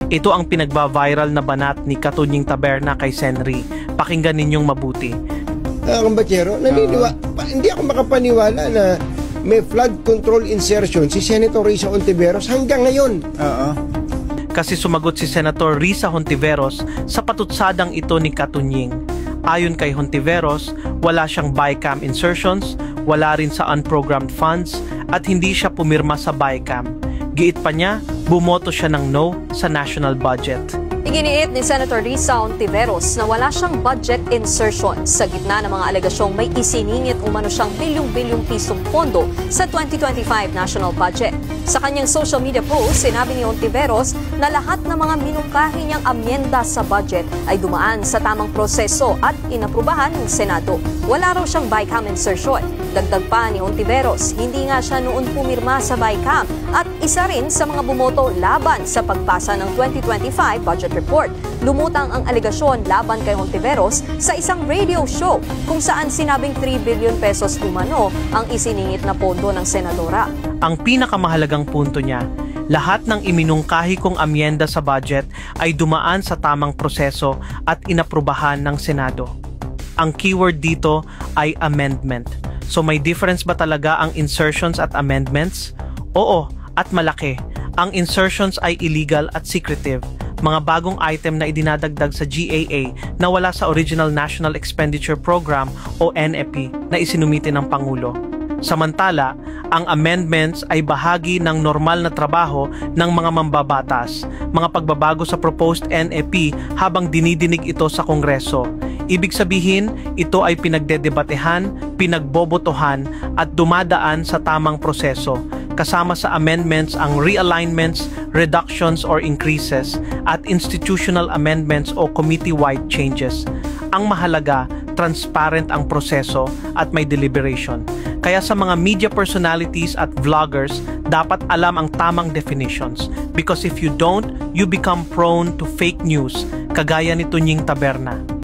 Ito ang pinagba-viral na banat ni Katunying Taberna kay Senri. Pakinggan ninyong mabuti. Kambatsero, hindi ako makapaniwala na may flood control insertion si Senator Risa Hontiveros hanggang ngayon. Kasi sumagot si Senator Risa Hontiveros sa patutsadang ito ni Katunying. Ayon kay Hontiveros, wala siyang BICAM insertions, wala rin sa unprogrammed funds, at hindi siya pumirma sa BICAM. Giit pa niya, bumoto siya ng no sa national budget. Iginiit ni Senator Risa Hontiveros na wala siyang budget insertion sa gitna ng mga alegasyong may isiningit umano siyang bilyong-bilyong pisong pondo sa 2025 national budget. Sa kanyang social media post, sinabi ni Hontiveros na lahat ng mga minungkahi niyang amyenda sa budget ay dumaan sa tamang proseso at inaprubahan ng Senado. Wala raw siyang BICAM insertion. Dagdag pa ni Hontiveros, hindi nga siya noon pumirma sa BICAM at isa rin sa mga bumoto laban sa pagpasa ng 2025 budget report. Lumutang ang alegasyon laban kay Hontiveros sa isang radio show kung saan sinabing 3 billion pesos umano ang isiningit na pondo ng senadora. Ang pinakamahalagang punto niya, lahat ng iminungkahi kong amyenda sa budget ay dumaan sa tamang proseso at inaprubahan ng Senado. Ang keyword dito ay amendment. So may difference ba talaga ang insertions at amendments? Oo, at malaki. Ang insertions ay illegal at secretive. Mga bagong item na idinadagdag sa GAA na wala sa Original National Expenditure Program o NEP na isinumite ng Pangulo. Samantala, ang amendments ay bahagi ng normal na trabaho ng mga mambabatas, mga pagbabago sa proposed NEP habang dinidinig ito sa Kongreso. Ibig sabihin, ito ay pinagdedebatehan, pinagbobotohan at dumadaan sa tamang proseso. Kasama sa amendments ang realignments, reductions or increases at institutional amendments o committee-wide changes. Ang mahalaga, transparent ang proseso at may deliberation. Kaya sa mga media personalities at vloggers, dapat alam ang tamang definitions. Because if you don't, you become prone to fake news, kagaya ni Tunying Taberna.